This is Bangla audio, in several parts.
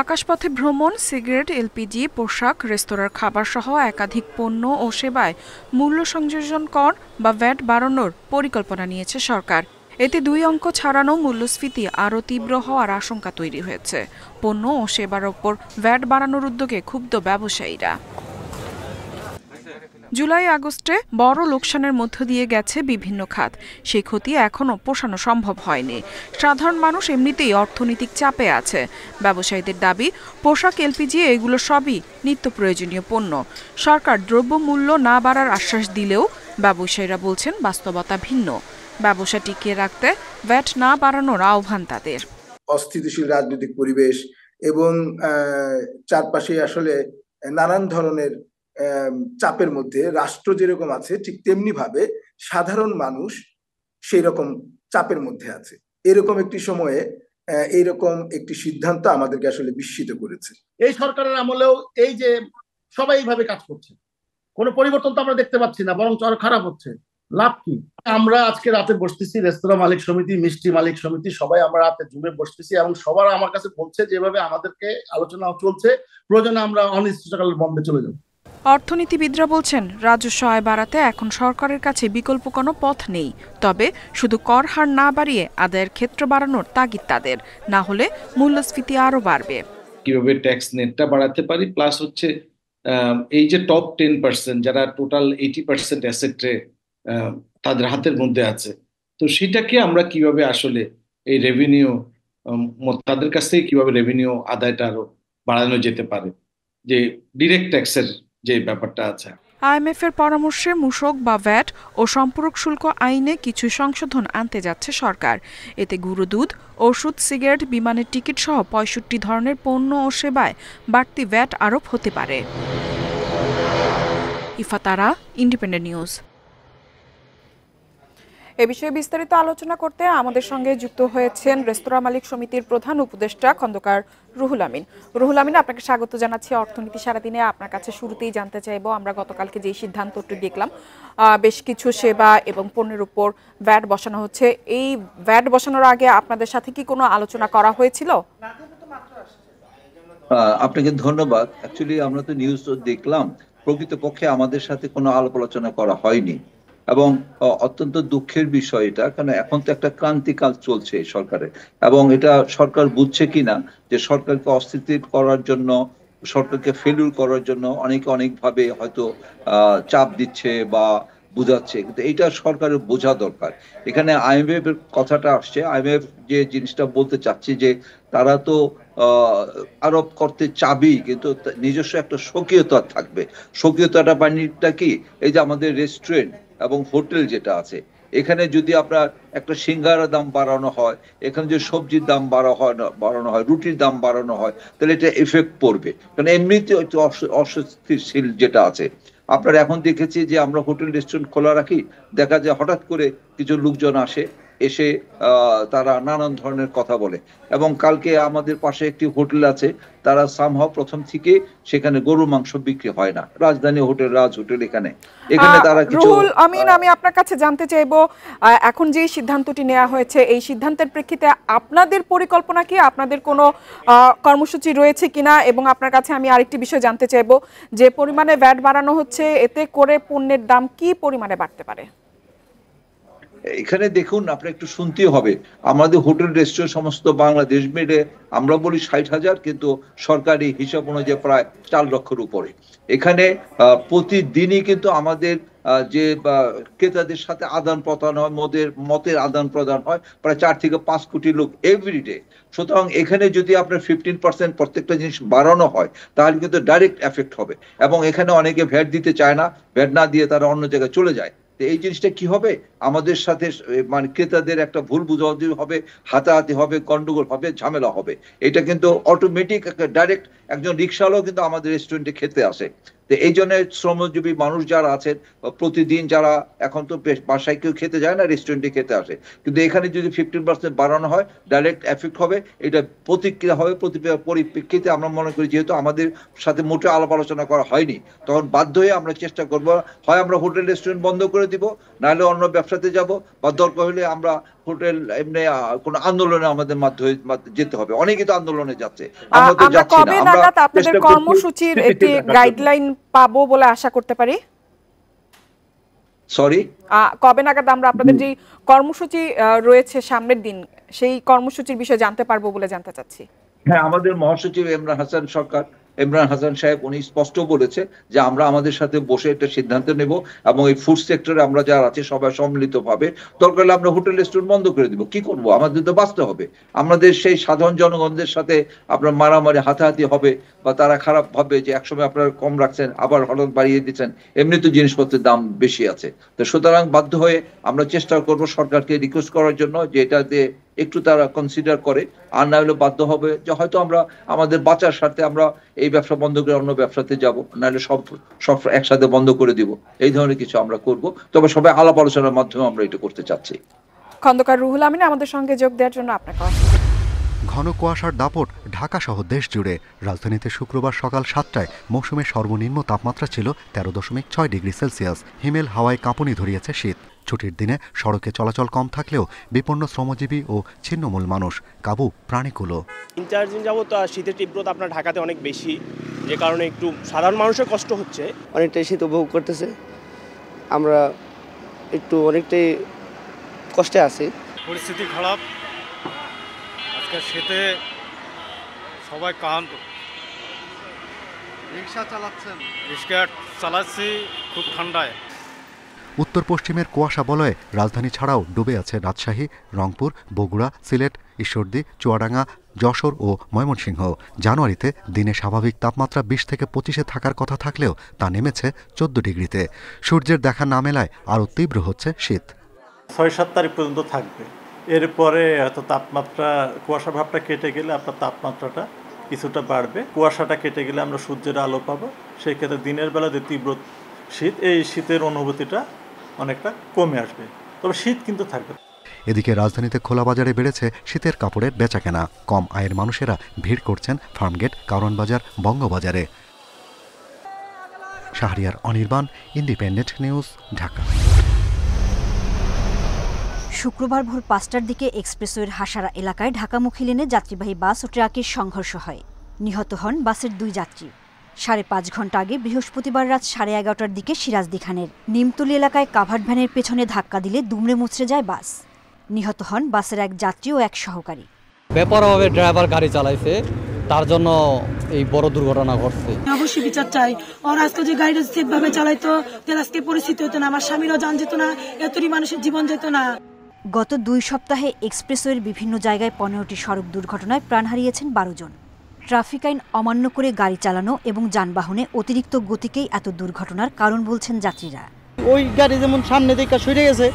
আকাশপথে ভ্রমণ, সিগারেট, এলপিজি, পোশাক, রেস্তোরাঁর খাবারসহ একাধিক পণ্য ও সেবায় মূল্য সংযোজন কর বা ভ্যাট বাড়ানোর পরিকল্পনা নিয়েছে সরকার। এতে ২ অঙ্ক ছাড়ানো মূল্যস্ফীতি আরও তীব্র হওয়ার আশঙ্কা তৈরি হয়েছে। পণ্য ও সেবার ওপর ভ্যাট বাড়ানোর উদ্যোগে ক্ষুব্ধ ব্যবসায়ীরা। জুলাই-আগস্টে বড় লোকসানের মধ্য দিয়ে গেছে বিভিন্ন খাত। সেই ক্ষতি এখনও পোষানো সম্ভব হয়নি। সাধারণ মানুষ এমনিতেই অর্থনৈতিক চাপে আছে। ব্যবসায়ীদের দাবি, পোশাক, এলপিজি এগুলো সবই নিত্য প্রয়োজনীয় পণ্য। সরকার দ্রব্যমূল্য না বাড়ার আশ্বাস দিলেও ব্যবসায়ীরা বলছেন বাস্তবতা ভিন্ন। ব্যবসা টিকিয়ে রাখতে ভ্যাট না বাড়ানোর আহ্বান তাদের। অস্থিতিশীল রাজনৈতিক পরিবেশ এবং চারপাশে আসলে নানান ধরনের চাপের মধ্যে রাষ্ট্র যেরকম আছে ঠিক তেমনি ভাবে সাধারণ মানুষ সেই রকম চাপের মধ্যে আছে। এরকম একটি সময়ে এইরকম একটি সিদ্ধান্ত আমাদেরকে আসলে বিস্মিত করেছে। এই সরকারের আমলেও এই যে সবাই এইভাবে কাজ করছে, কোনো পরিবর্তন তো আমরা দেখতে পাচ্ছি না, বরং আরো খারাপ হচ্ছে। লাভ কি? আমরা আজকে রাতে বসতেছি, রেস্তোরাঁ মালিক সমিতি, মিষ্টি মালিক সমিতি, সবাই আমরা রাতে জুমে বসতেছি এবং সবার আমার কাছে বলছে যেভাবে আমাদেরকে আলোচনা চলছে, প্রয়োজনে আমরা অনির্দিষ্টকাল বন্ধে চলে যাব। অর্থনীতিবিদরা বলছেন, রাজস্ব আয় বাড়াতে এখন সরকারের কাছে বিকল্প কোনো পথ নেই। তবে শুধু কর হার না বাড়িয়ে আদায়ের ক্ষেত্র বাড়ানোর তাগিদ তাদের, না হলে মূল্যস্ফীতি আরো বাড়বে। কিভাবে ট্যাক্স নেটটা বাড়াতে পারি, প্লাস হচ্ছে এই যে টপ 10% যারা টোটাল 80% অ্যাসেটে তাদের হাতের মধ্যে আছে, তো সেটাকে আমরা কিভাবে আসলে এই রেভিনিউ তাদের কাছ থেকে কিভাবে রেভিনিউ আদায়টা আরো বাড়ানো যেতে পারে, যে ডিরেক্ট ট্যাক্সের যে ব্যাপারটা আছে। আইএমএফ এর পরামর্শে মূসক বা ভ্যাট ও সম্পূরক শুল্ক আইনে কিছু সংশোধন আনতে যাচ্ছে সরকার। এতে গুঁড়ো দুধ, ওষুধ, সিগারেট, বিমানের টিকিট সহ ৬৫ ধরনের পণ্য ও সেবায় বাড়তি ভ্যাট আরোপ হতে পারে। ইফাতারা, ইন্ডিপেন্ডেন্ট নিউজ। এ বিষয়ে বিস্তারিত আলোচনা করতে আমাদের সঙ্গে যুক্ত হয়েছেন রেস্তোরাঁ মালিক সমিতির প্রধান উপদেষ্টা খন্দকার রুহুল আমিন। রুহুল আমিন, আপনাকে স্বাগত জানাচ্ছি অর্থনীতি সারাদিনে। আপনার কাছে শুরুতেই জানতে চাইবো, আমরা গতকালকে যে সিদ্ধান্তটি দেখলাম, বেশ কিছু সেবা এবং পণ্যের উপর ভ্যাট বসানো হচ্ছে, এই ভ্যাট বসানোর আগে আপনাদের সাথে কি কোনো আলোচনা করা হয়েছিল? আপনাকে ধন্যবাদ। অ্যাকচুয়ালি আমরা তো নিউজ দেখলাম, প্রকৃতপক্ষে আমাদের সাথে কোনো আলাপ আলোচনা করা হয়নি এবং অত্যন্ত দুঃখের বিষয় এটা, কারণ এখন তো একটা ক্রান্তিকাল চলছে এই সরকারে এবং এটা সরকার বুঝছে কিনা যে সরকারকে অস্থিতির করার জন্য, সরকারকে ফেলুর করার জন্য অনেকে অনেকভাবে হয়তো চাপ দিচ্ছে বা বুঝাচ্ছে, কিন্তু এইটা সরকারের বোঝা দরকার। এখানে আইএমএফ এর কথাটা আসছে, আইএমএফ যে জিনিসটা বলতে চাচ্ছি যে তারা তো আরোপ করতে চাবেই, কিন্তু নিজস্ব একটা স্বকীয়তা থাকবে। স্বকীয়তাটা বাণিজ্যটা কি, এই যে আমাদের রেস্টুরেন্ট এবং হোটেল যেটা আছে, এখানে যদি আপনার একটা সিঙ্গারার দাম বাড়ানো হয়, এখানে যদি সবজির দাম বাড়ানো হয়, রুটির দাম বাড়ানো হয়, তাহলে এটা এফেক্ট পড়বে। কারণ এমনিতে অস্বস্তিশীল যেটা আছে, আপনারা এখন দেখেছি যে আমরা হোটেল রেস্টুরেন্ট খোলা রাখি, দেখা যায় হঠাৎ করে কিছু লোকজন এসে তারা নানান ধরনের কথা বলে। এবং কালকে আমাদের পাশে একটি হোটেল আছে, তারা সামহাও প্রথম থেকে সেখানে গরুর মাংস বিক্রি হয় না, রাজধানী হোটেল, রাজ হোটেল, এখানে তারা কিছু। রুহুল আমিন, আমি আপনার কাছে জানতে চাইবো, এখন যে সিদ্ধান্তটি নেওয়া হয়েছে, এই সিদ্ধান্তের প্রেক্ষিতে আপনাদের পরিকল্পনা কি, আপনাদের কোনো কর্মসূচি রয়েছে কিনা? এবং আপনার কাছে আমি আরেকটি বিষয় জানতে চাইবো, যে পরিমাণে ভ্যাট বাড়ানো হচ্ছে, এতে করে পণ্যের দাম কি পরিমাণে বাড়তে পারে? এখানে দেখুন, আপনার একটু শুনতেই হবে, আমাদের হোটেল রেস্টুরেন্ট সমস্ত বাংলাদেশ মিলে আমরা বলি 60,000, কিন্তু সরকারি হিসাব অনুযায়ী প্রায় 4 লক্ষের উপরে। এখানে প্রতিদিনই কিন্তু আমাদের যে ক্রেতাদের সাথে আদান প্রদান হয়, মতের আদান প্রদান হয়, প্রায় 4 থেকে 5 কোটি লোক এভরিডে। সুতরাং এখানে যদি আপনার 15% প্রত্যেকটা জিনিস বাড়ানো হয়, তাহলে কিন্তু ডাইরেক্ট এফেক্ট হবে। এবং এখানে অনেকে ভ্যাট দিতে চায় না, ভ্যাট না দিয়ে তারা অন্য জায়গায় চলে যায়। এই জিনিসটা কি হবে, আমাদের সাথে মানে ক্রেতাদের একটা ভুল বুঝাবুঝি হবে, হাতাহাতি হবে, গন্ডগোল হবে, ঝামেলা হবে। এটা কিন্তু অটোমেটিক ডাইরেক্ট একজন রিক্সাওয়ালাও কিন্তু আমাদের রেস্টুরেন্টে খেতে আসে। তো এই জন্য শ্রমজীবী মানুষ যারা আছেন প্রতিদিন যারা এখন তো বাসায় কেউ খেতে যায় না, রেস্টুরেন্টে খেতে আসে, কিন্তু এখানে যদি 15% বাড়ানো হয় ডাইরেক্ট এফেক্ট হবে, এটা প্রতিক্রিয়া হবে। পরিপ্রেক্ষিতে আমরা মনে করি যেহেতু আমাদের সাথে মোটে আলাপ আলোচনা করা হয়নি, তখন বাধ্য হয়ে আমরা চেষ্টা করব, হয় আমরা হোটেল রেস্টুরেন্ট বন্ধ করে দিব, নাহলে অন্য ব্যবসাতে যাব, বা দরকার হলে আমরা হোটেল এমনি কোনো আন্দোলনে আমাদের মাধ্যমে যেতে হবে। অনেকেই তো আন্দোলনে যাচ্ছে, আমরা তো যাচ্ছি না। আমরা আপনাদের কর্মসূচির একটি গাইডলাইন পাবো বলে আশা করতে পারি। সরি, কবে নাগাদ আমরা আপনাদের যে কর্মসূচি রয়েছে সামনের দিন, সেই কর্মসূচির বিষয়ে জানতে পারবো বলে জানতে চাচ্ছি। হ্যাঁ, আমাদের মহাসচিব ইমরান হাসান সাহেব উনি স্পষ্ট বলেছে যে আমরা আমাদের সাথে বসে একটা সিদ্ধান্ত নেব, এবং এই ফুড সেক্টরে আমরা যারা আছে সবাই সম্মিলিত ভাবে, দরকার হলে আমরা হোটেল রেস্টুরেন্ট বন্ধ করে দিব। কি করব, আমাদের তো বাঁচতে হবে। আমাদের সেই সাধারণ জনগণদের সাথে আপনার মারামারি হাতাহাতি হবে, বা তারা খারাপ ভাবে যে একসময় আপনারা কম রাখছেন আবার হঠাৎ বাড়িয়ে দিচ্ছেন, এমনি তো জিনিসপত্রের দাম বেশি আছে। তো সুতরাং বাধ্য হয়ে আমরা চেষ্টা করব সরকারকে রিকোয়েস্ট করার জন্য যে এটাতে একটু তারা কনসিডার করে, আর না হলে বাধ্য হবে যে হয়তো আমরা আমাদের বাঁচার স্বার্থে আমরা এই ব্যবসা বন্ধ করে অন্য ব্যবসাতে যাব, নাহলে সব একসাথে বন্ধ করে দিব। এই ধরনের কিছু আমরা করব, তবে সবাই আলাপ আলোচনার মাধ্যমে আমরা এটা করতে চাচ্ছি। খন্দকার রুহুল আমিন আমাদের সঙ্গে যোগ দেওয়ার জন্য আপনাকে ঘন কুয়াশার দাপট ঢাকা সহ দেশ জুড়ে। রাজধানীতে শুক্রবার সকাল 7টায় মৌসুমের সর্বনিম্ন তাপমাত্রা ছিল 13.6 ডিগ্রি সেলসিয়াস। হিমেল হাওয়ায় কাঁপুনি ধরিয়েছে শীত। ছুটির দিনে সড়কে চলাচল কম থাকলেও বিপন্ন শ্রমজীবী ও ছিন্নমূল মানুষ, কাবু প্রাণীকুলো। 3-4 দিন যাবত শীতের তীব্রতা আপনার ঢাকাতে অনেক বেশি, যে কারণে একটু সাধারণ মানুষের কষ্ট হচ্ছে। অনেকটাই শীত উপভোগ করতেছে, আমরা একটু অনেকটাই কষ্টে আছি। পরিস্থিতি খারাপ, আজকে শীতে সবাই ক্লান্ত। রিক্সা চালাচ্ছি খুব ঠান্ডায়। উত্তর পশ্চিমের কুয়াশা বলয়ে রাজধানী ছাড়াও ডুবে আছে রাজশাহী, রংপুর, বগুড়া, সিলেট, ঈশ্বরদী, চুয়াডাঙ্গা, যশোর ও ময়মনসিংহ। জানুয়ারিতে দিনে স্বাভাবিক তাপমাত্রা 20 থেকে 25-এ থাকার কথা থাকলেও তা নেমেছে 14 ডিগ্রিতে। সূর্যের দেখা না মেলায় আরও তীব্র হচ্ছে শীত। 6-7 তারিখ পর্যন্ত থাকবে, এরপরে হয়তো তাপমাত্রা কুয়াশা ভাবটা কেটে গেলে আপনার তাপমাত্রাটা কিছুটা বাড়বে। কুয়াশাটা কেটে গেলে আমরা সূর্যের আলো পাবো, সেই ক্ষেত্রে দিনের বেলা যে তীব্র শীত, এই শীতের অনুভূতিটা অনেকটা কমে আসবে, তবে শীত কিন্তু থাকবে। এদিকে রাজধানীতে খোলা বাজারে বেড়েছে শীতের কাপড়ের বেচাকেনা। কম আয়ের মানুষেরা ভিড় করছেন ফার্মগেট, কারওয়ান বাজার, বঙ্গবাজারে। Shahriar Anirban, Independent News, Dhaka. শুক্রবার ভোর 5টার দিকে এক্সপ্রেসওয়ের হাসারা এলাকায় ঢাকামুখী লেনে যাত্রীবাহী বাস ও ট্রাকের সংঘর্ষ হয়। নিহত হন বাসের 2 যাত্রী। 5.5 ঘন্টা আগে বৃহস্পতিবার রাত 11:30টার দিকে সিরাজদি খানের নিমতলী এলাকায় কাভার্ড ভ্যানের পেছনে ধাক্কা দিলে দুমড়ে মুচড়ে যায় বাস। নিহত হন বাসের 1 যাত্রী ও 1 সহকারী। বেপরোয়াভাবে ড্রাইভার গাড়ি চালাইছে, তার জন্য এই বড় দুর্ঘটনা ঘটছে। অবশ্যই বিচার চাই। আর আজকে যে গাড়িটা সেফভাবে চালাইতো, তাহলে আজকে পরিস্থিতি হতো না, আমার স্বামীরও জান যেত না, এতই মানুষের জীবন যেত না। গত 2 সপ্তাহে এক্সপ্রেসওয়ের বিভিন্ন জায়গায় 15টি সড়ক দুর্ঘটনায় প্রাণ হারিয়েছেন 12 জন। ট্রাফিক আইন অমান্য করে গাড়ি চালানো এবং যানবাহনে অতিরিক্ত গতিকেই এত দুর্ঘটনার কারণ বলছেন যাত্রীরা। ওই গাড়ি যেমন সামনে দিকে সরে গেছে,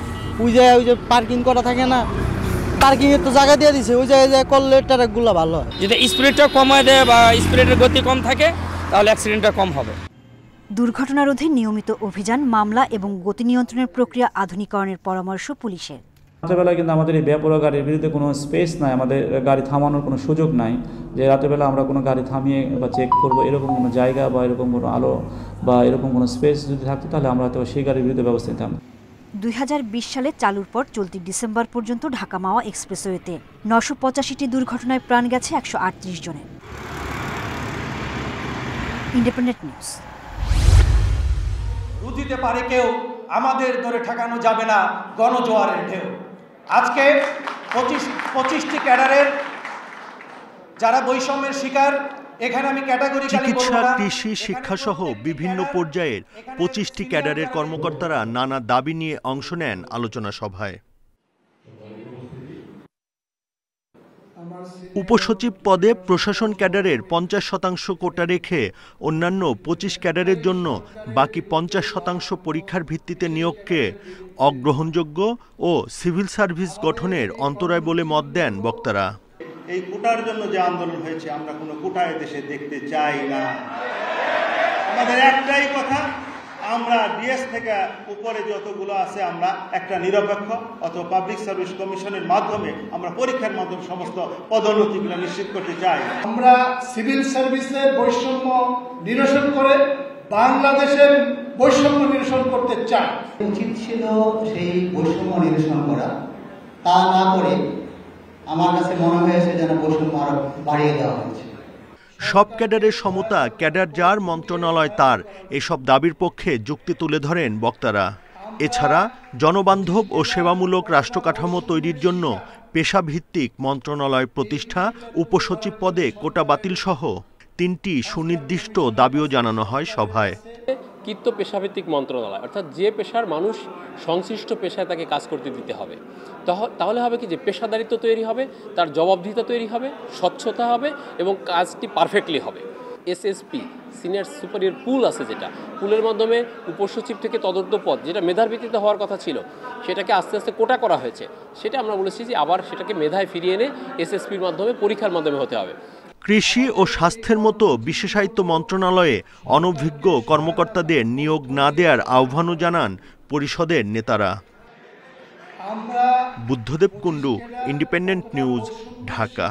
ওই যে পার্কিং করা থাকে না, পার্কিং এর তো জায়গা দিয়ে দিছে, ওই জায়গায় করলে ট্রাকগুলো ভালো হয়। যদি স্পিডটা কমায় দেয় বা স্পিডের গতি কম থাকে তাহলে অ্যাক্সিডেন্টটা কম হবে। দুর্ঘটনা রোধে নিয়মিত অভিযান, মামলা এবং গতি নিয়ন্ত্রণের প্রক্রিয়া আধুনিকরণের পরামর্শ পুলিশের। রাতেরবেলা কিন্তু আমাদের এই বেপরোয়া গাড়ির বিরুদ্ধে কোনো স্পেস নাই, আমাদের গাড়ি থামানোর কোনো সুযোগ নাই যে রাতেরবেলা আমরা কোনো গাড়ি থামিয়ে বা চেক করব, এরকম কোনো জায়গা বা এরকম কোনো আলো বা এরকম কোনো স্পেস যদি থাকতো তাহলে আমরা হয়তো সেই গাড়ির বিরুদ্ধে ব্যবস্থা নিতাম। 2020 সালে চালুর পর চলতি ডিসেম্বর পর্যন্ত ঢাকা মাওয়া এক্সপ্রেসওয়েতে 985টি দুর্ঘটনায় প্রাণ গেছে 138 জনের। Independent news. রুদিতে পারে কেউ, আমাদের ধরে ঠেকানো যাবে না গণজোয়ারের ঢেউ। আজকে 25টি ক্যাডারের যারা বৈষম্যের শিকার, এখানে আমি ক্যাটাগরিক্যালি বলবো না, চিকিৎসা, কৃষি, শিক্ষা সহ বিভিন্ন পর্যায়ের 25টি ক্যাডারের কর্মকর্তারা নানা দাবি নিয়ে অংশ নেন আলোচনা সভায়। উপসচিব পদে প্রশাসন ক্যাডারের 50% কোটা রেখে অন্যান্য 25 ক্যাডারের জন্য বাকি 50% পরীক্ষার ভিত্তিতে নিয়োগকে অগ্রহণযোগ্য ও সিভিল সার্ভিস গঠনের অন্তরায় বলে মত দেন বক্তারা। এই কোটার জন্য যে আন্দোলন হয়েছে, আমরা কোনো কোটা দেশে দেখতে চাই না। আমাদের একটাই কথা, আমরা ডিএস থেকে উপরে যতগুলো আছে আমরা একটা নিরপেক্ষ অথবা পাবলিক সার্ভিস কমিশনের মাধ্যমে আমরা পরীক্ষার মাধ্যমে সমস্ত পদোন্নতিগুলো নিশ্চিত করতে চাই। আমরা সিভিল সার্ভিসের বৈষম্য নিরসন করে বাংলাদেশের বৈষম্য নিরসন করতে চাই। উচিত ছিল সেই বৈষম্য নিরসন করা, তা না করে আমার কাছে মনে হয়েছে যেন বৈষম্য আরো বাড়িয়ে দেওয়া হয়েছে। সব ক্যাডারের সমতা, ক্যাডার যার মন্ত্রণালয় তার, এসব দাবির পক্ষে যুক্তি তুলে ধরেন বক্তারা। এছাড়া জনবান্ধব ও সেবামূলক রাষ্ট্রকাঠামো তৈরির জন্য পেশাভিত্তিক মন্ত্রণালয় প্রতিষ্ঠা, উপসচিব পদে কোটা বাতিল সহ 3টি সুনির্দিষ্ট দাবিও জানানো হয় সভায়। কৃত্য পেশাভিত্তিক মন্ত্রণালয়, অর্থাৎ যে পেশার মানুষ সংশ্লিষ্ট পেশায় তাকে কাজ করতে দিতে হবে। তাহলে হবে কি যে পেশাদারিত্ব তৈরি হবে, তার জবাবদিহিতা তৈরি হবে, স্বচ্ছতা হবে এবং কাজটি পারফেক্টলি হবে। এসএসপি সিনিয়র সুপারিয়র পুল আছে, যেটা পুলের মাধ্যমে উপসচিব থেকে তদন্ত পদ যেটা মেধার ভিত্তিতে হওয়ার কথা ছিল সেটাকে আস্তে আস্তে কোটা করা হয়েছে। সেটা আমরা বলেছি যে আবার সেটাকে মেধায় ফিরিয়ে এনে এসএসপির মাধ্যমে পরীক্ষার মাধ্যমে হতে হবে। কৃষি ও স্বাস্থ্যের মতো বিশেষায়িত মন্ত্রণালয়ে অনভিজ্ঞ কর্মকর্তাদের নিয়োগ না দেওয়ার আহ্বানও জানান পরিষদের নেতারা। Buddhadeb Kundu, independent News, Dhaka.